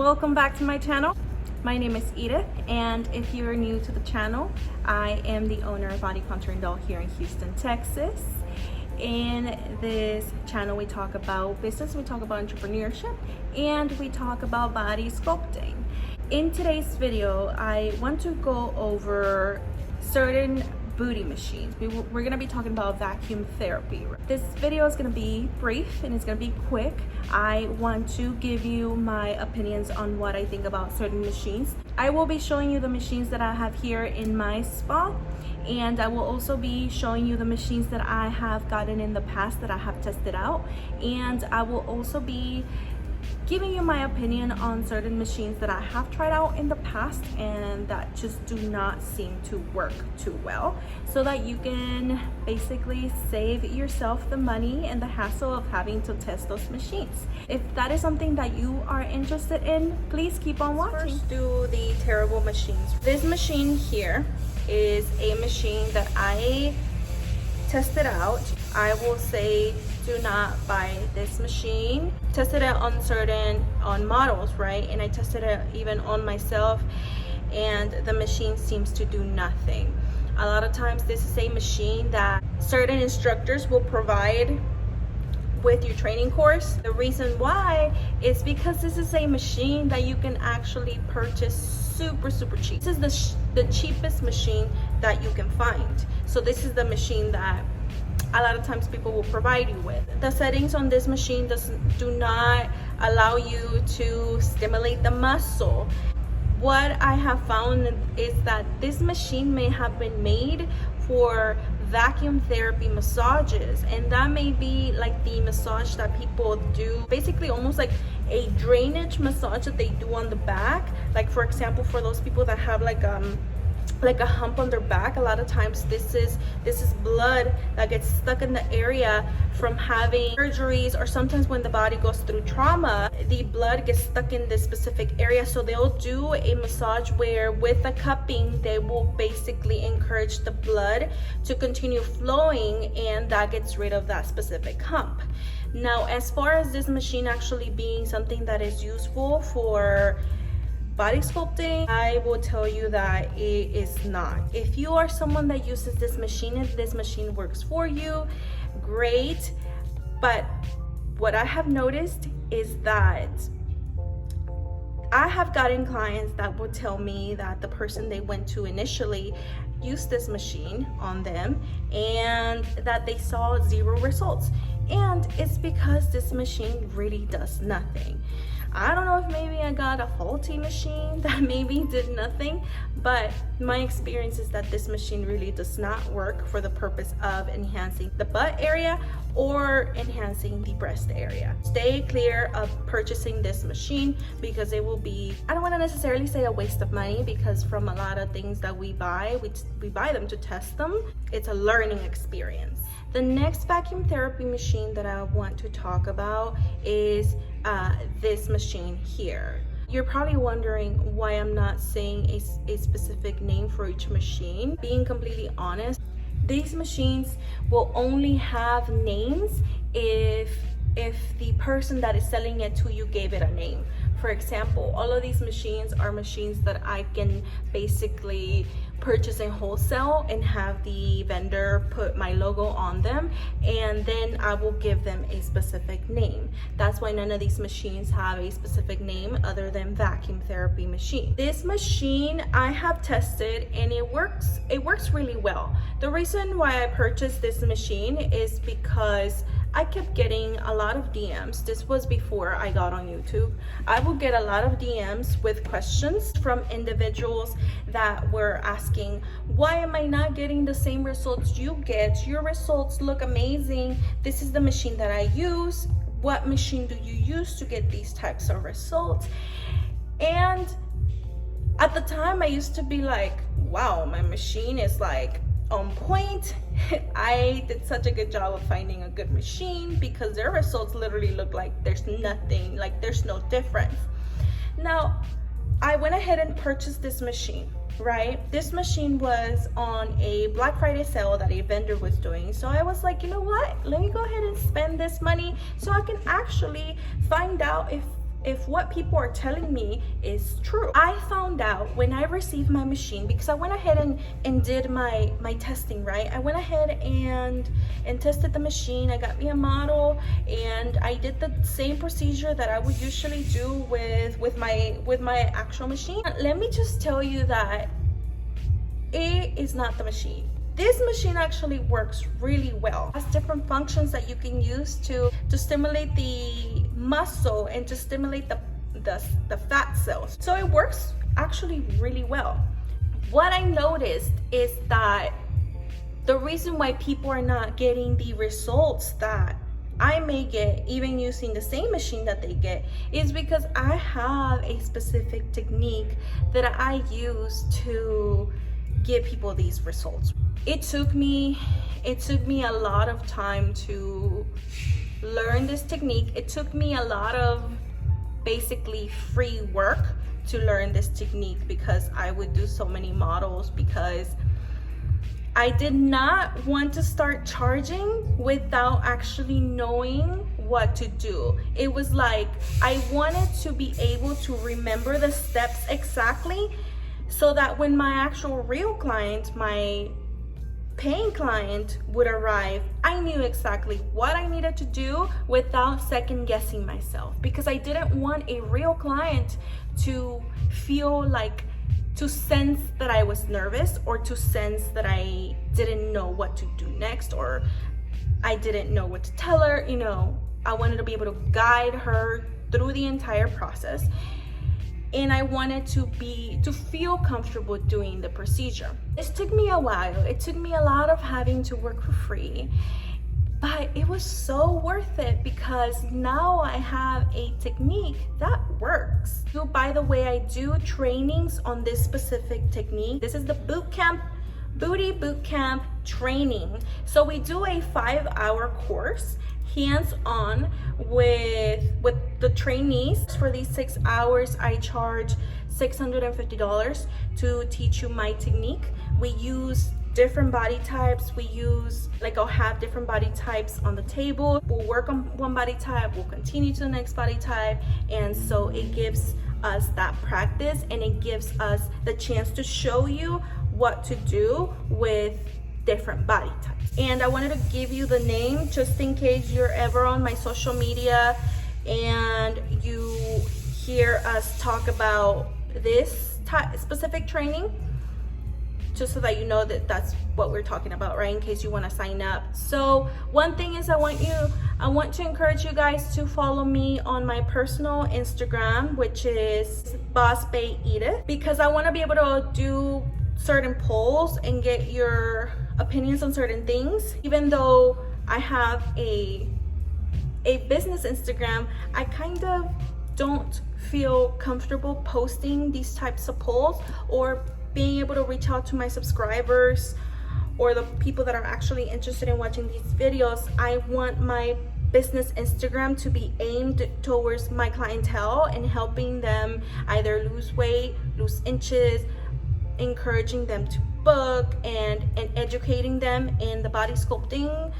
welcome back to my channel. My name is Edith, and if you're new to the channel, I am the owner of Body Contouring Doll here in Houston, Texas. In this channel, we talk about business, we talk about entrepreneurship, and we talk about body sculpting. In today's video, I want to go over certain booty machines. We're gonna be talking about vacuum therapy. This video is gonna be brief and it's gonna be quick. I want to give you my opinions on what I think about certain machines. I will be showing you the machines that I have here in my spa, and I will also be showing you the machines that I have gotten in the past that I have tested out, and I will also be giving you my opinion on certain machines that I have tried out in the past and that just do not seem to work too well, so that you can basically save yourself the money and the hassle of having to test those machines. If that is something that you are interested in, please keep on watching. First, do the terrible machines. This machine here is a machine that I tested out. I will say do not buy this machine. Tested it on models, right? And I tested it even on myself, and the machine seems to do nothing. A lot of times this is a machine that certain instructors will provide with your training course. The reason why is because this is a machine that you can actually purchase super cheap. This is the cheapest machine that you can find. So this is the machine that a lot of times people will provide you with. The settings on this machine do not allow you to stimulate the muscle. What I have found is that this machine may have been made for vacuum therapy massages, and that may be like the massage that people do, basically almost like a drainage massage that they do on the back. Like, for example, for those people that have like a hump on their back, a lot of times this is blood that gets stuck in the area from having surgeries, or sometimes when the body goes through trauma, the blood gets stuck in this specific area. So they'll do a massage where with the cupping they will basically encourage the blood to continue flowing, and that gets rid of that specific hump. Now, as far as this machine actually being something that is useful for body sculpting, I will tell you that it is not. If you are someone that uses this machine and this machine works for you, great. But what I have noticed is that I have gotten clients that will tell me that the person they went to initially used this machine on them and that they saw zero results. And it's because this machine really does nothing. I don't know if maybe I got a faulty machine that maybe did nothing, but my experience is that this machine really does not work for the purpose of enhancing the butt area or enhancing the breast area. Stay clear of purchasing this machine because it will be, I don't want to necessarily say a waste of money, because from a lot of things that we buy them to test them. It's a learning experience. The next vacuum therapy machine that I want to talk about is this machine here. You're probably wondering why I'm not saying a specific name for each machine. Being completely honest, these machines will only have names if the person that is selling it to you gave it a name. For example, all of these machines are machines that I can basically purchase in wholesale and have the vendor put my logo on them, and then I will give them a specific name. That's why none of these machines have a specific name other than vacuum therapy machine. This machine I have tested and it works really well. The reason why I purchased this machine is because I kept getting a lot of DMs. This was before I got on YouTube. I would get a lot of DMs with questions from individuals that were asking, why am I not getting the same results you get? Your results look amazing. This is the machine that I use. What machine do you use to get these types of results? And at the time I used to be like, wow, my machine is like on point. I did such a good job of finding a good machine because their results literally look like there's nothing, like there's no difference. Now, I went ahead and purchased this machine, right? This machine was on a Black Friday sale that a vendor was doing. So I was like, you know what? Let me go ahead and spend this money so I can actually find out if if what people are telling me is true. I found out when I received my machine, because I went ahead and did my testing, right? I went ahead and tested the machine. I got me a model, and I did the same procedure that I would usually do with my actual machine. Let me just tell you that it is not the machine. This machine actually works really well. It has different functions that you can use to stimulate the muscle and to stimulate the fat cells. So it works actually really well. What I noticed is that the reason why people are not getting the results that I may get even using the same machine that they get is because I have a specific technique that I use to give people these results. It took me a lot of time to learn this technique. It took me a lot of basically free work to learn this technique, because I would do so many models, because I did not want to start charging without actually knowing what to do. It was like I wanted to be able to remember the steps exactly, so that when my actual real client, my paying client would arrive, I knew exactly what I needed to do without second guessing myself, because I didn't want a real client to feel like, to sense that I was nervous, or to sense that I didn't know what to do next, or I didn't know what to tell her. You know, I wanted to be able to guide her through the entire process. And I wanted to feel comfortable doing the procedure. It took me a while. It took me a lot of having to work for free, but it was so worth it, because now I have a technique that works. So by the way, I do trainings on this specific technique. This is the booty boot camp training. So we do a 5-hour course, hands-on with the trainees. For these 6 hours, I charge $650 to teach you my technique. We use different body types. I'll have different body types on the table. We'll work on one body type, we'll continue to the next body type, and so it gives us that practice, and it gives us the chance to show you what to do with different body types. And I wanted to give you the name just in case you're ever on my social media and you hear us talk about this specific training, just so that you know that that's what we're talking about, right? In case you want to sign up. So one thing is, I want to encourage you guys to follow me on my personal Instagram, which is Boss Bay Edith, because I want to be able to do certain polls and get your opinions on certain things. Even though I have a business Instagram, I kind of don't feel comfortable posting these types of polls, or being able to reach out to my subscribers or the people that are actually interested in watching these videos. I want my business Instagram to be aimed towards my clientele and helping them either lose weight, lose inches, encouraging them to book, and educating them in the body sculpting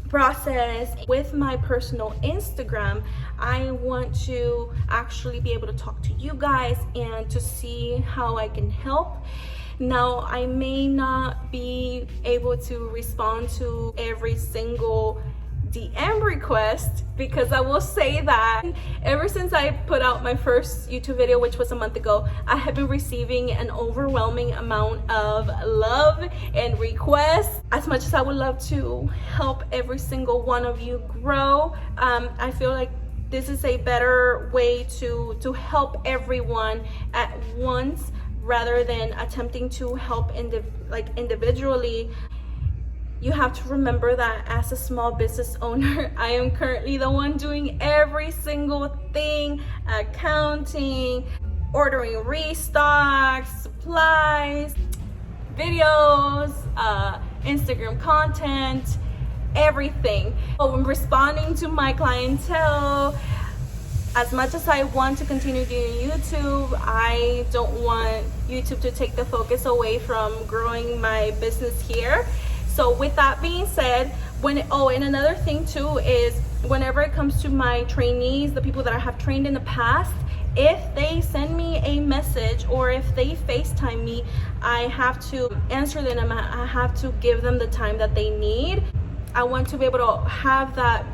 process. With my personal Instagram, I want to actually be able to talk to you guys and to see how I can help. Now, I may not be able to respond to every single DM request, because I will say that ever since I put out my first YouTube video, which was a month ago, I have been receiving an overwhelming amount of love and requests. As much as I would love to help every single one of you grow, I feel like this is a better way to help everyone at once, rather than attempting to help individually. You have to remember that as a small business owner, I am currently the one doing every single thing: accounting, ordering restocks, supplies, videos, Instagram content, everything. So I'm responding to my clientele. As much as I want to continue doing YouTube, I don't want YouTube to take the focus away from growing my business here. So with that being said, and another thing too is whenever it comes to my trainees, the people that I have trained in the past, if they send me a message or if they FaceTime me, I have to answer them. I have to give them the time that they need. I want to be able to have that,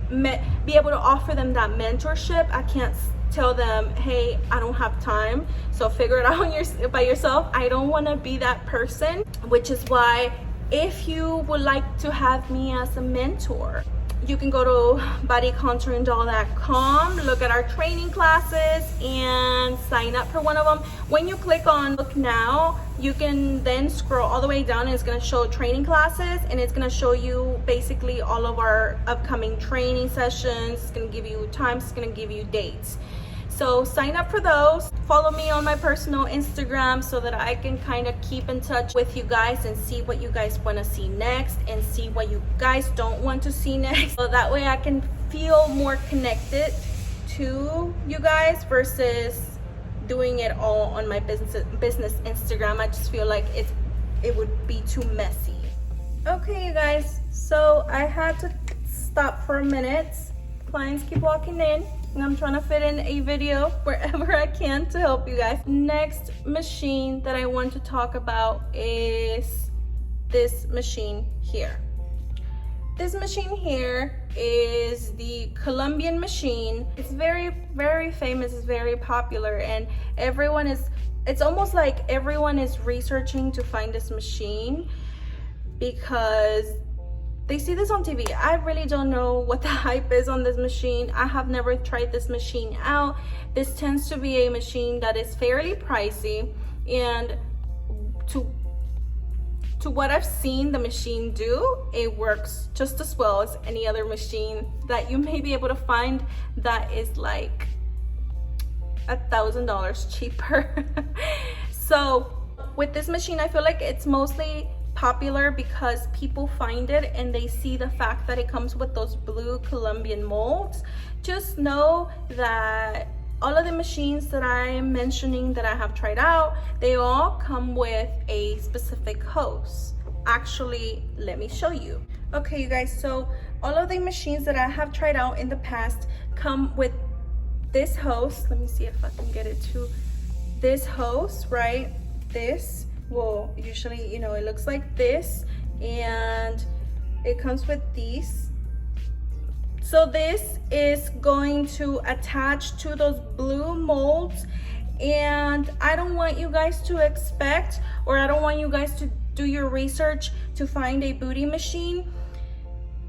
be able to offer them that mentorship. I can't tell them, hey, I don't have time, so figure it out by yourself. I don't want to be that person, which is why if you would like to have me as a mentor, you can go to bodycontouringdoll.com, look at our training classes and sign up for one of them. When you click on book now, you can then scroll all the way down and it's going to show training classes, and it's going to show you basically all of our upcoming training sessions. It's going to give you times, it's going to give you dates. So sign up for those. Follow me on my personal Instagram so that I can kind of keep in touch with you guys and see what you guys want to see next and see what you guys don't want to see next. So that way I can feel more connected to you guys versus doing it all on my business Instagram. I just feel like it would be too messy. Okay, you guys, so I had to stop for a minute. Clients keep walking in, and I'm trying to fit in a video wherever I can to help you guys. Next machine that I want to talk about is this machine here. This machine here is the Colombian machine. It's very, very famous, it's very popular, and it's almost like everyone is researching to find this machine because they see this on TV. I really don't know what the hype is on this machine. I have never tried this machine out. This tends to be a machine that is fairly pricey, and to what I've seen the machine do, it works just as well as any other machine that you may be able to find that is like $1,000 cheaper. So with this machine, I feel like it's mostly popular because people find it and they see the fact that it comes with those blue Colombian molds. Just know that all of the machines that I'm mentioning that I have tried out, they all come with a specific hose. Actually, let me show you. Okay, you guys, so all of the machines that I have tried out in the past come with this hose. Let me see if I can get it to this hose, right? This will usually, you know, it looks like this, and it comes with these. So this is going to attach to those blue molds, and I don't want you guys to expect, or I don't want you guys to do your research to find a booty machine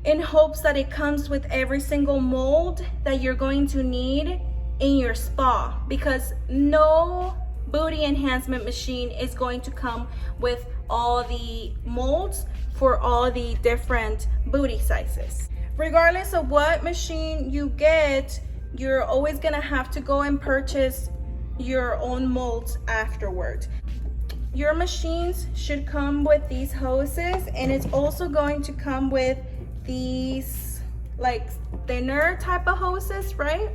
in hopes that it comes with every single mold that you're going to need in your spa, because no booty enhancement machine is going to come with all the molds for all the different booty sizes. Regardless of what machine you get, you're always gonna have to go and purchase your own molds afterwards. Your machines should come with these hoses, and it's also going to come with these like thinner type of hoses, right?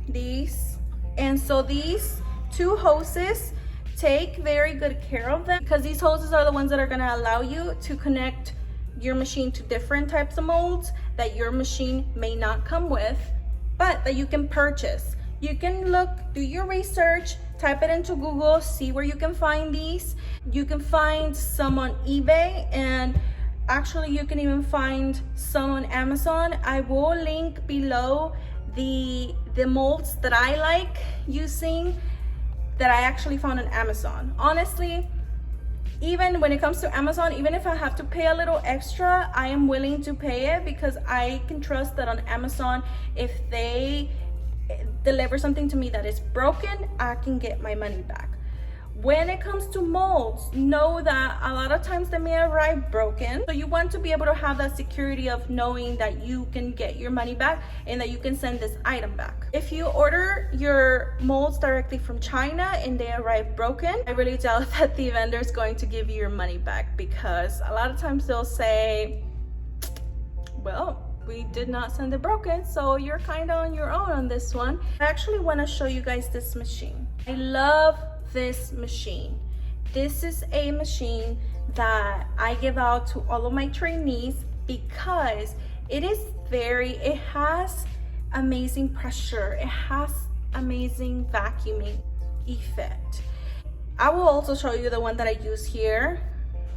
These. And so these two hoses, take very good care of them, because these hoses are the ones that are going to allow you to connect your machine to different types of molds that your machine may not come with, but that you can purchase. You can look, do your research, type it into Google, see where you can find these. You can find some on eBay, and actually you can even find some on Amazon. I will link below the molds that I like using that I actually found on Amazon. Honestly, even when it comes to Amazon, even if I have to pay a little extra, I am willing to pay it, because I can trust that on Amazon, if they deliver something to me that is broken, I can get my money back. When it comes to molds, know that a lot of times they may arrive broken. So you want to be able to have that security of knowing that you can get your money back and that you can send this item back. If you order your molds directly from China and they arrive broken, I really doubt that the vendor is going to give you your money back, because a lot of times they'll say, well, we did not send it broken, so you're kind of on your own on this one. I actually want to show you guys this machine. I love this machine. This is a machine that I give out to all of my trainees because it has amazing pressure. It has amazing vacuuming effect. I will also show you the one that I use here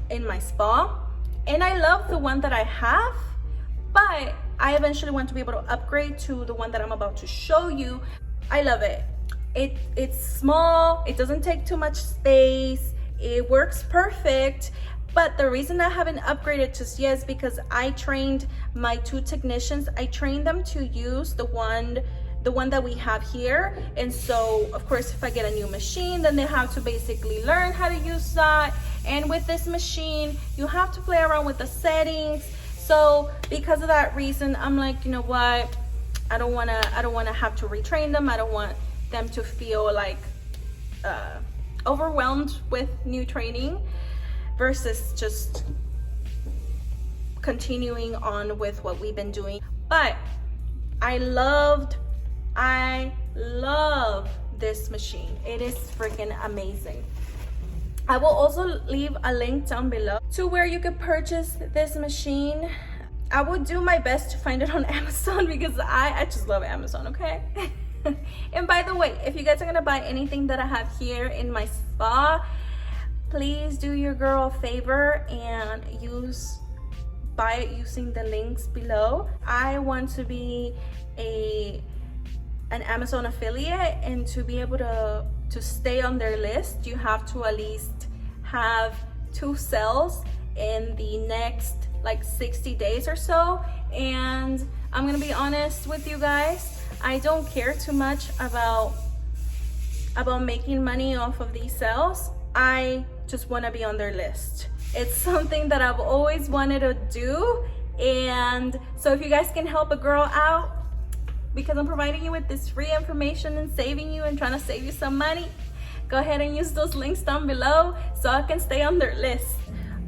in my spa. And I love the one that I have, but I eventually want to be able to upgrade to the one that I'm about to show you. I love it. It's small, it doesn't take too much space, it works perfect. But the reason I haven't upgraded just yet is because I trained my 2 technicians. I trained them to use the one that we have here. And so of course, if I get a new machine, then they have to basically learn how to use that. And with this machine, you have to play around with the settings. So because of that reason, I'm like, you know what? I don't wanna have to retrain them. I don't want them to feel like overwhelmed with new training versus just continuing on with what we've been doing. But I love this machine. It is freaking amazing. I will also leave a link down below to where you could purchase this machine. I will do my best to find it on Amazon because I just love Amazon, okay? And by the way, if you guys are gonna buy anything that I have here in my spa, please do your girl a favor and buy it using the links below. I want to be an Amazon affiliate, and to be able to stay on their list, you have to at least have 2 sales in the next like 60 days or so. And I'm gonna be honest with you guys, I don't care too much about making money off of these sales. I just want to be on their list. It's something that I've always wanted to do. And so if you guys can help a girl out, because I'm providing you with this free information and saving you and trying to save you some money, go ahead and use those links down below so I can stay on their list.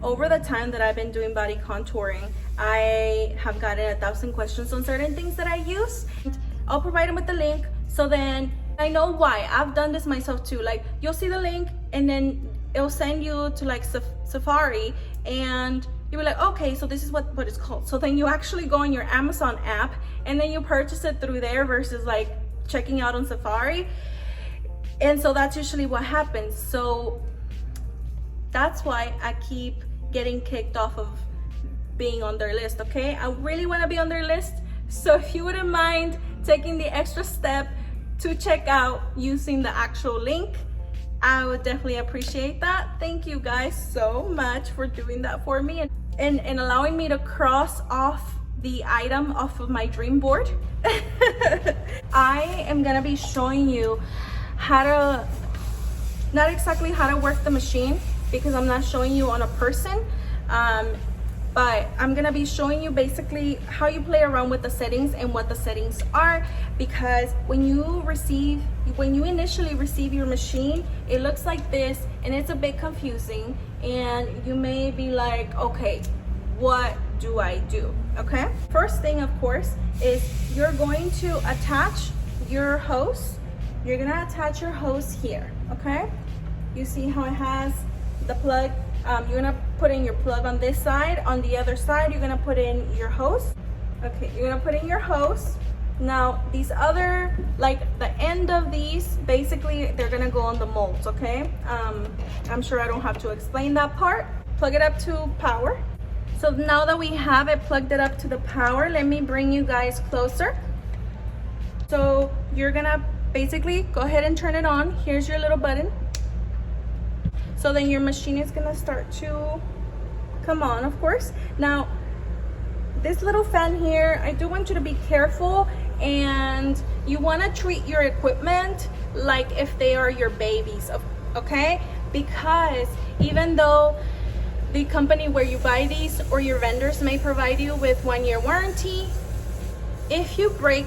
Over the time that I've been doing body contouring, I have gotten 1,000 questions on certain things that I use. I'll provide them with the link, so then I know why. I've done this myself too. Like, you'll see the link and then it'll send you to like Safari, and you'll be like, okay, so this is what it's called. So then you actually go on your Amazon app and then you purchase it through there versus like checking out on Safari. And so that's usually what happens. So that's why I keep getting kicked off of being on their list, okay? I really want to be on their list. So if you wouldn't mind taking the extra step to check out using the actual link, I would definitely appreciate that. Thank you guys so much for doing that for me and allowing me to cross off the item off of my dream board. I am gonna be showing you how to, not exactly how to work the machine, because I'm not showing you on a person, but I'm gonna be showing you basically how you play around with the settings and what the settings are. Because when you initially receive your machine, it looks like this and it's a bit confusing, and you may be like, okay, what do I do? Okay, first thing of course is you're going to attach your hose. You're gonna attach your hose here, okay? You see how it has the plug? You're gonna put in your plug on this side. On the other side, you're gonna put in your hose. Okay, you're gonna put in your hose. Now, these other, like the end of these, basically they're gonna go on the molds, okay? I'm sure I don't have to explain that part. Plug it up to power. So now that we have it plugged it up to the power, let me bring you guys closer. So you're gonna basically go ahead and turn it on. Here's your little button. So then your machine is gonna start to come on, of course. Now, this little fan here, I do want you to be careful, and you wanna treat your equipment like if they are your babies, okay? Because even though the company where you buy these or your vendors may provide you with 1-year warranty, if you break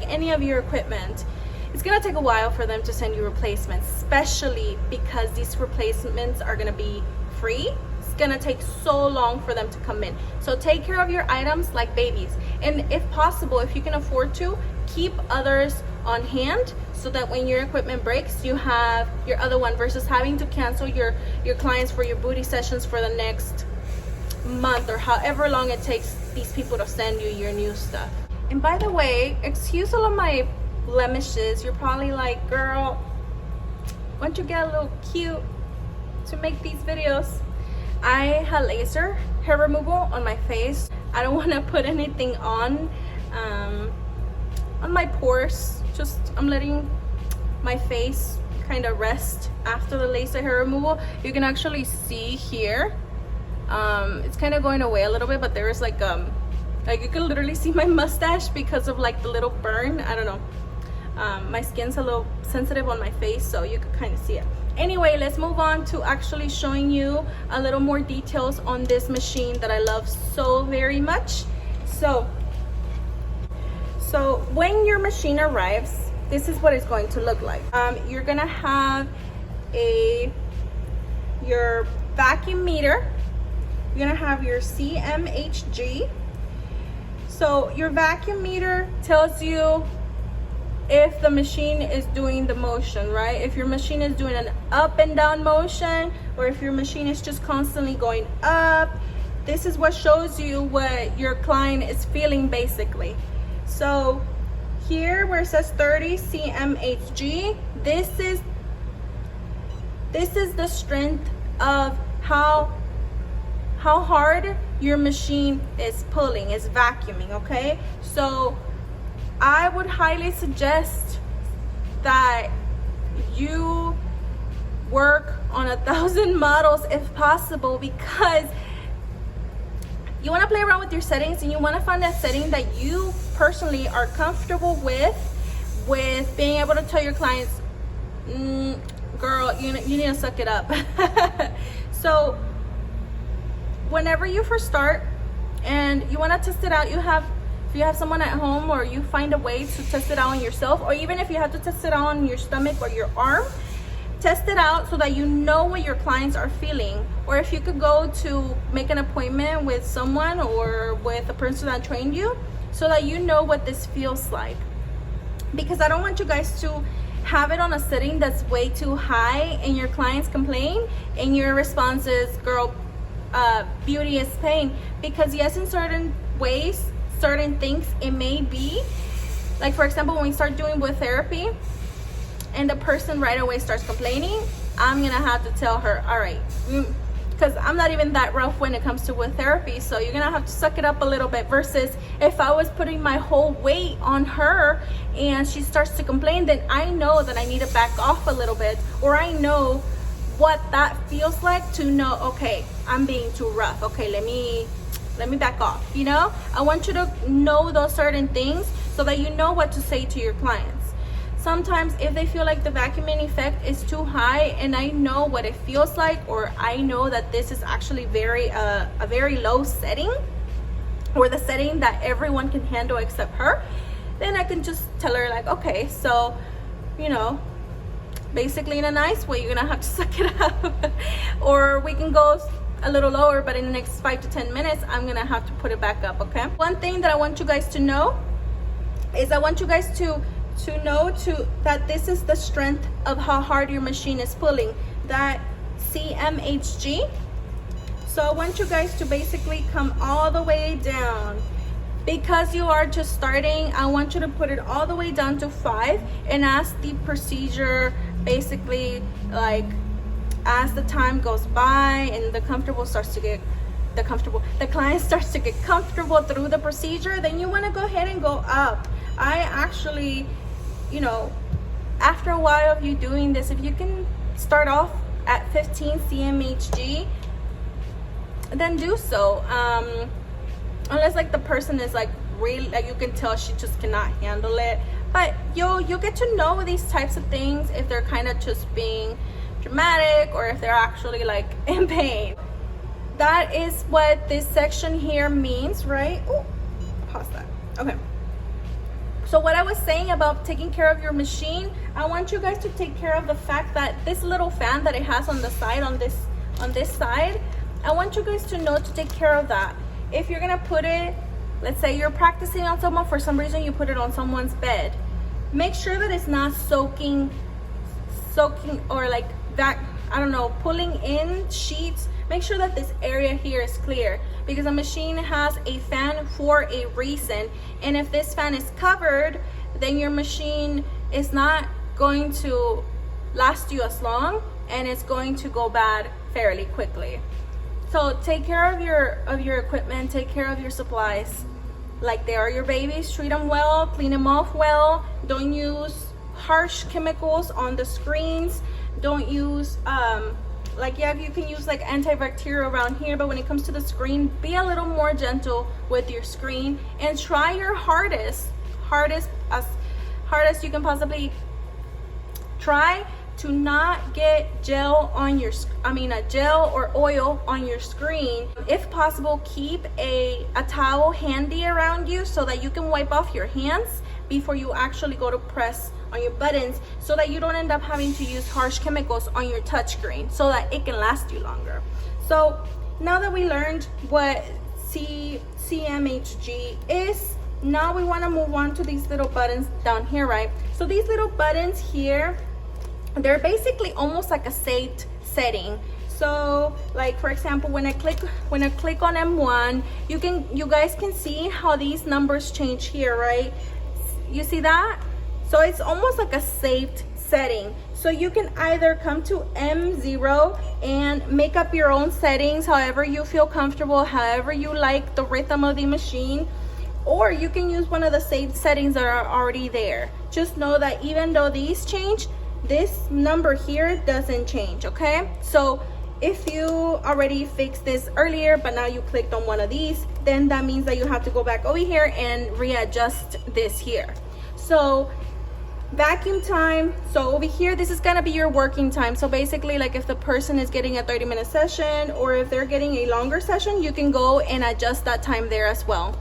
any of your equipment, it's gonna take a while for them to send you replacements, especially because these replacements are gonna be free. It's gonna take so long for them to come in. So take care of your items like babies. And if possible, if you can afford to, keep others on hand so that when your equipment breaks, you have your other one, versus having to cancel your clients for your booty sessions for the next month or however long it takes these people to send you your new stuff. And by the way, excuse all of my blemishes. You're probably like, girl, why don't you get a little cute to make these videos? I had laser hair removal on my face. I don't want to put anything on my pores. Just I'm letting my face kind of rest after the laser hair removal. You can actually see here, it's kind of going away a little bit, but there is like you can literally see my mustache because of like the little burn. I don't know, my skin's a little sensitive on my face, so you can kind of see it. Anyway, let's move on to actually showing you a little more details on this machine that I love so very much. So when your machine arrives, this is what it's going to look like. You're gonna have your vacuum meter. You're gonna have your CMHG. So your vacuum meter tells you if the machine is doing the motion, right? If your machine is doing an up and down motion, or if your machine is just constantly going up, this is what shows you what your client is feeling basically. So here where it says 30 CMHG, this is the strength of how hard your machine is pulling, is vacuuming, okay? So I would highly suggest that you work on 1,000 models if possible, because you want to play around with your settings and you want to find that setting that you personally are comfortable with being able to tell your clients, girl, you need to suck it up. So whenever you first start and you want to test it out, if you have someone at home, or you find a way to test it out on yourself, or even if you have to test it out on your stomach or your arm, test it out so that you know what your clients are feeling. Or if you could go to make an appointment with someone or with a person that trained you, so that you know what this feels like. Because I don't want you guys to have it on a setting that's way too high and your clients complain and your response is, girl, beauty is pain. Because yes, in certain ways, certain things it may be, like for example, when we start doing wood therapy and the person right away starts complaining, I'm gonna have to tell her, all right, because I'm not even that rough when it comes to wood therapy, so you're gonna have to suck it up a little bit. Versus if I was putting my whole weight on her and she starts to complain, then I know that I need to back off a little bit, or I know what that feels like to know, okay, I'm being too rough, okay, let me back off. You know, I want you to know those certain things so that you know what to say to your clients. Sometimes if they feel like the vacuuming effect is too high and I know what it feels like, or I know that this is actually a very low setting, or the setting that everyone can handle except her, then I can just tell her like, okay, so, you know, basically in a nice way, you're gonna have to suck it up. Or we can go a little lower, but in the next 5 to 10 minutes, I'm gonna have to put it back up, okay? One thing that I want you guys to know is I want you guys to know that this is the strength of how hard your machine is pulling, that CMHG. So I want you guys to basically come all the way down. Because you are just starting, I want you to put it all the way down to 5, and as the procedure basically, like as the time goes by and the client starts to get comfortable through the procedure, then you want to go ahead and go up. I actually, you know, after a while of you doing this, if you can start off at 15 CMHG, then do so. Unless like the person is like really, like you can tell she just cannot handle it. But you'll get to know these types of things if they're kind of just being dramatic or if they're actually like in pain. That is what this section here means, right? Oh, pause that. Okay. So what I was saying about taking care of your machine, I want you guys to take care of the fact that this little fan that it has on the side, on this side, I want you guys to know to take care of that. If you're gonna put it, let's say you're practicing on someone, for some reason you put it on someone's bed, make sure that it's not soaking or like that, I don't know, pulling in sheets. Make sure that this area here is clear, because a machine has a fan for a reason, and if this fan is covered, then your machine is not going to last you as long, and it's going to go bad fairly quickly. So take care of your equipment, take care of your supplies like they are your babies. Treat them well, clean them off well. Don't use harsh chemicals on the screens. Don't use like, yeah, you can use like antibacterial around here, but when it comes to the screen, be a little more gentle with your screen, and try your hardest as hard as you can possibly try to not get gel on your, gel or oil on your screen. If possible, keep a towel handy around you so that you can wipe off your hands before you actually go to press on your buttons, so that you don't end up having to use harsh chemicals on your touchscreen, so that it can last you longer. So now that we learned what CMHG is, now we want to move on to these little buttons down here, right? So these little buttons here, they're basically almost like a saved setting. So like, for example, when I click on M1, you guys can see how these numbers change here, right? You see that? So it's almost like a saved setting. So you can either come to M0 and make up your own settings however you feel comfortable, however you like the rhythm of the machine, or you can use one of the saved settings that are already there. Just know that even though these change, this number here doesn't change, okay? So if you already fixed this earlier, but now you clicked on one of these, then that means that you have to go back over here and readjust this here. So vacuum time, so over here, this is gonna be your working time. So basically, like if the person is getting a 30-minute session, or if they're getting a longer session, you can go and adjust that time there as well.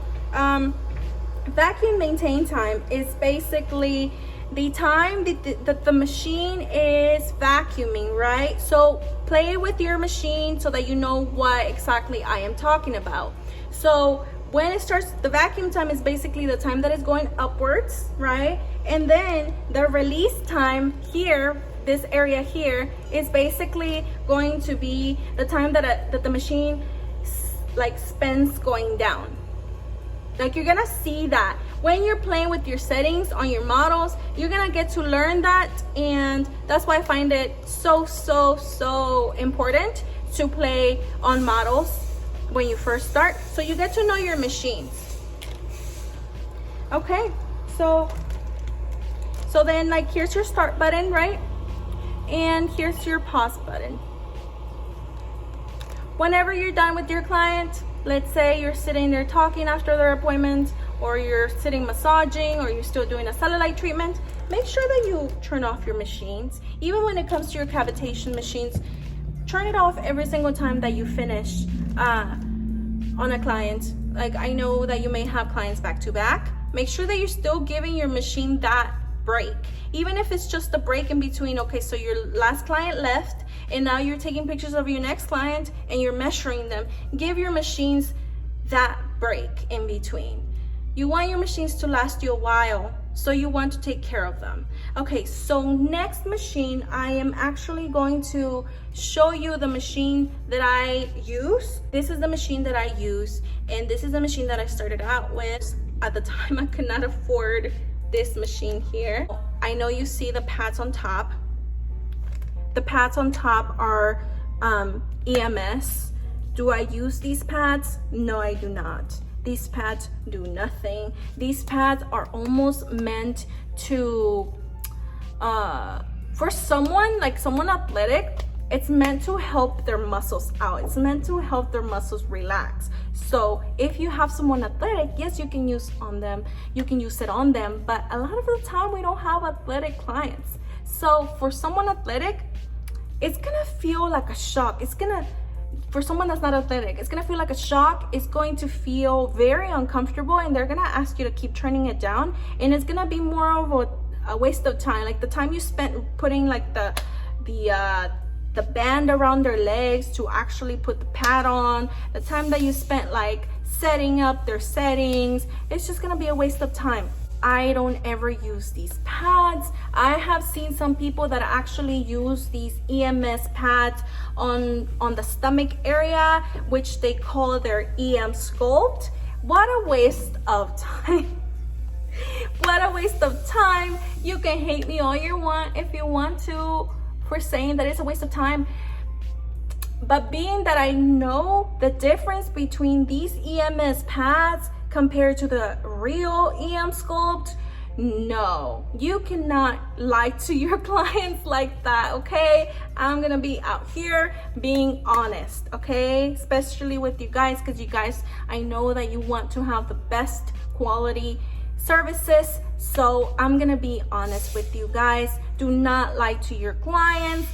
Vacuum maintain time is basically the time that the machine is vacuuming, right? So play with your machine so that you know what exactly I am talking about. So when it starts, the vacuum time is basically the time that is going upwards, right? And then the release time here, this area here, is basically going to be the time that the machine like spends going down. Like, you're gonna see that when you're playing with your settings on your models, you're gonna get to learn that, and that's why I find it so important to play on models when you first start, so you get to know your machines. Okay, so then, like, here's your start button, right? And here's your pause button. Whenever you're done with your client, let's say you're sitting there talking after their appointment, or you're sitting massaging, or you're still doing a cellulite treatment, make sure that you turn off your machines. Even when it comes to your cavitation machines, turn it off every single time that you finish on a client. Like, I know that you may have clients back to back. Make sure that you're still giving your machine that break, even if it's just a break in between. Okay, so your last client left and now you're taking pictures of your next client and you're measuring them. Give your machines that break in between. You want your machines to last you a while, so you want to take care of them. Okay, so next machine, I am actually going to show you the machine that I use. This is the machine that I use, and this is the machine that I started out with. At the time, I could not afford this machine here. I know you see the pads on top. The pads on top are EMS. Do I use these pads? No, I do not. These pads do nothing. These pads are almost meant to, for someone athletic, it's meant to help their muscles out. It's meant to help their muscles relax. So if you have someone athletic, yes, you can use on them. You can use it on them, but a lot of the time we don't have athletic clients. So for someone athletic, it's gonna feel like a shock. For someone that's not athletic, it's gonna feel like a shock. It's going to feel very uncomfortable, and they're gonna ask you to keep turning it down, and it's gonna be more of a waste of time. Like the time you spent putting like the band around their legs to actually put the pad on, the time that you spent like setting up their settings, it's just gonna be a waste of time. I don't ever use these pads. I have seen some people that actually use these EMS pads on the stomach area, which they call their EM sculpt. What a waste of time. What a waste of time. You can hate me all you want if you want to for saying that it's a waste of time. But being that I know the difference between these EMS pads compared to the real EM sculpt, no, you cannot lie to your clients like that, okay? I'm gonna be out here being honest, okay? Especially with you guys, because you guys, I know that you want to have the best quality services. So I'm gonna be honest with you guys. Do not lie to your clients.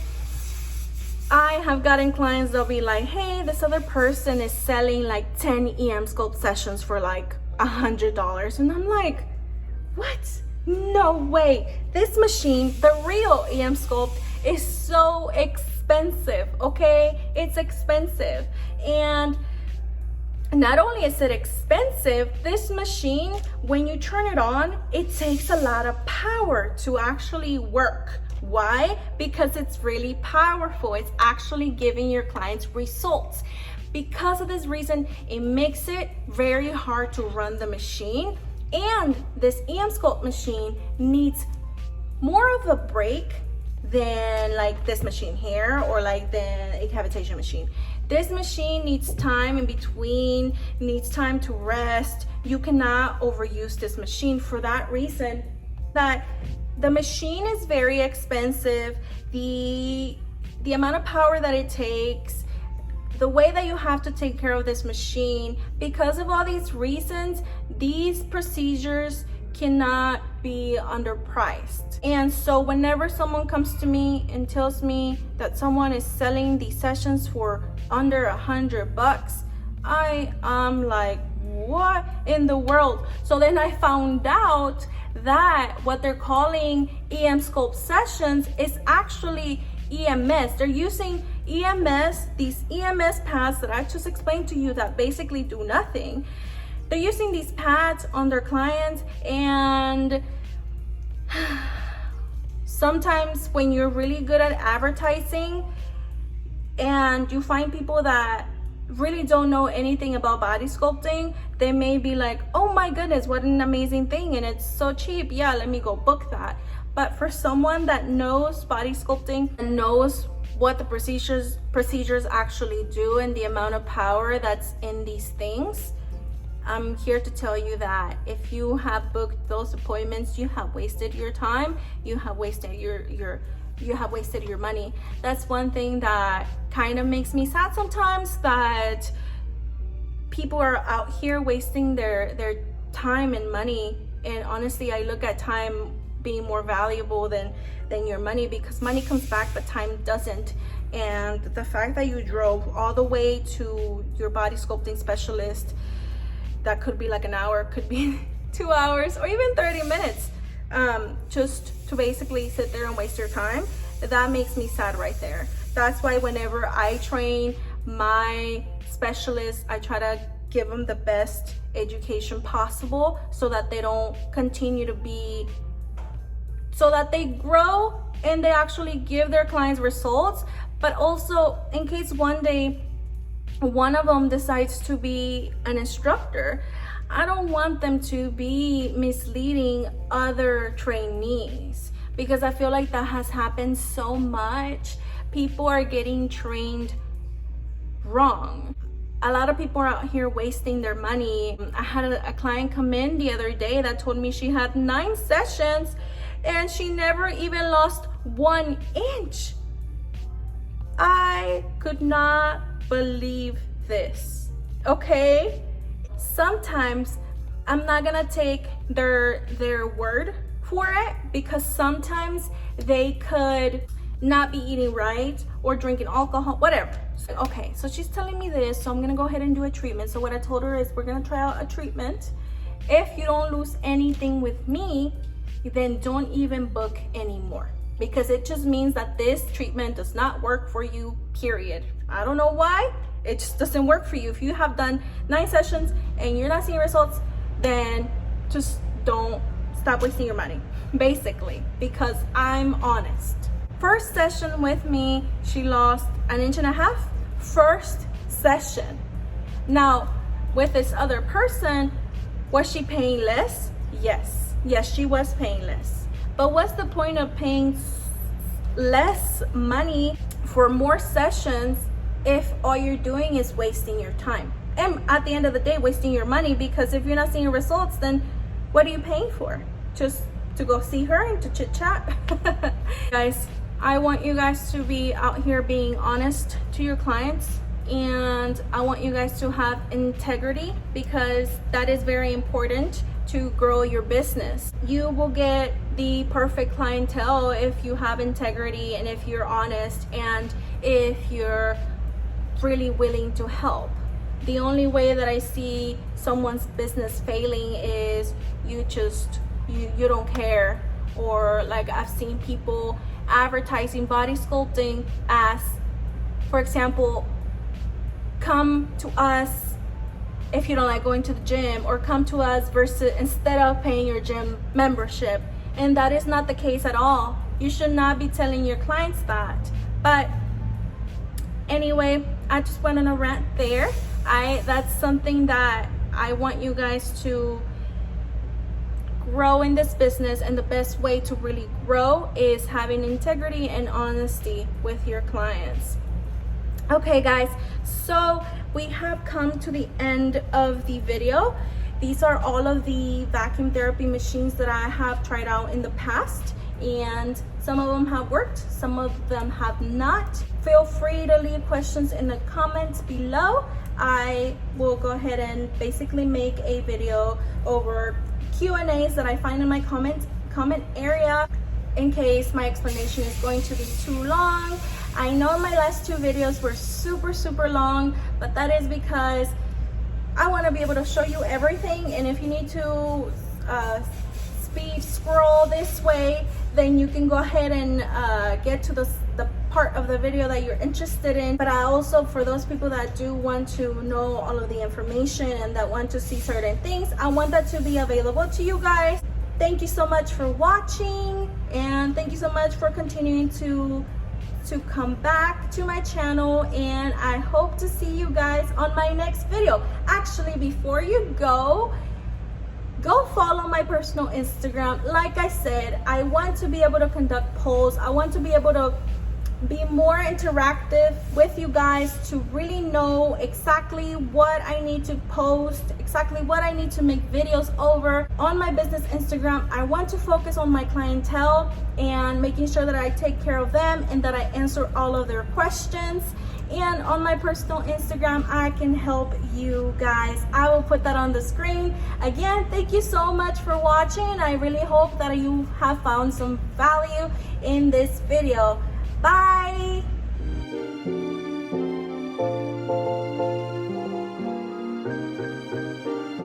I have gotten clients that'll be like, hey, this other person is selling like 10 EM sculpt sessions for like $100. And I'm like, what? No way. This machine, the real EM sculpt, is so expensive, okay? It's expensive. And not only is it expensive, this machine, when you turn it on, it takes a lot of power to actually work. Why? Because it's really powerful. It's actually giving your clients results. Because of this reason, it makes it very hard to run the machine. And this EM sculpt machine needs more of a break than like this machine here, or like the cavitation machine. This machine needs time in between, needs time to rest. You cannot overuse this machine for that reason, that the machine is very expensive. The amount of power that it takes, the way that you have to take care of this machine, because of all these reasons, these procedures cannot be underpriced. And so whenever someone comes to me and tells me that someone is selling these sessions for under $100, I am like, what in the world? So then I found out that what they're calling EM sculpt sessions is actually EMS. They're using EMS, these EMS pads that I just explained to you that basically do nothing. They're using these pads on their clients, and sometimes when you're really good at advertising and you find people that really don't know anything about body sculpting, they may be like, oh my goodness, what an amazing thing, and it's so cheap, yeah, let me go book that. But for someone that knows body sculpting and knows what the procedures actually do and the amount of power that's in these things, I'm here to tell you that if you have booked those appointments, you have wasted your time, you have wasted you have wasted your money. That's one thing that kind of makes me sad sometimes, that people are out here wasting their time and money. And honestly, I look at time being more valuable than your money, because money comes back but time doesn't. And the fact that you drove all the way to your body sculpting specialist, that could be like an hour, could be 2 hours, or even 30 minutes, just to basically sit there and waste your time, that makes me sad right there. That's why whenever I train my specialists, I try to give them the best education possible so that they don't continue to be, so that they grow and they actually give their clients results. But also, in case one day one of them decides to be an instructor, I don't want them to be misleading other trainees, because I feel like that has happened so much. People are getting trained wrong. A lot of people are out here wasting their money. I had a client come in the other day that told me she had 9 sessions and she never even lost 1 inch. I could not believe this, okay? Sometimes I'm not gonna take their word for it, because sometimes they could not be eating right or drinking alcohol, whatever. So, okay, so she's telling me this, so I'm gonna go ahead and do a treatment. So what I told her is, we're gonna try out a treatment. If you don't lose anything with me, then don't even book anymore, because it just means that this treatment does not work for you, period. I don't know why, it just doesn't work for you. If you have done 9 sessions and you're not seeing results, then just don't stop wasting your money, basically, because I'm honest. First session with me, she lost 1.5 inches. First session. Now, with this other person, was she paying less? Yes, she was paying less. But what's the point of paying less money for more sessions if all you're doing is wasting your time? And at the end of the day, wasting your money, because if you're not seeing results, then what are you paying for? Just to go see her and to chit chat? Guys, I want you guys to be out here being honest to your clients, and I want you guys to have integrity, because that is very important to grow your business. You will get the perfect clientele if you have integrity, and if you're honest, and if you're really willing to help. The only way that I see someone's business failing is you don't care. Or like, I've seen people advertising body sculpting as, for example, come to us if you don't like going to the gym, or come to us versus instead of paying your gym membership. And that is not the case at all. You should not be telling your clients that. But anyway, I just went on a rant there. That's something that I want you guys to grow in this business, and the best way to really grow is having integrity and honesty with your clients. Okay guys, so we have come to the end of the video. These are all of the vacuum therapy machines that I have tried out in the past, and some of them have worked, some of them have not. Feel free to leave questions in the comments below. I will go ahead and basically make a video over Q&As that I find in my comment area, in case my explanation is going to be too long. I know my last 2 videos were super long, but that is because I want to be able to show you everything, and if you need to speed scroll this way, then you can go ahead and get to the part of the video that you're interested in. But I also, for those people that do want to know all of the information and that want to see certain things, I want that to be available to you guys. Thank you so much for watching, and thank you so much for continuing to come back to my channel, and I hope to see you guys on my next video. Actually, before you go follow my personal Instagram. Like I said, I want to be able to conduct polls. I want to be able to be more interactive with you guys, to really know exactly what I need to post, exactly what I need to make videos over on my business Instagram. I want to focus on my clientele and making sure that I take care of them and that I answer all of their questions. And on my personal Instagram, I can help you guys. I will put that on the screen. Again, thank you so much for watching. I really hope that you have found some value in this video. Bye.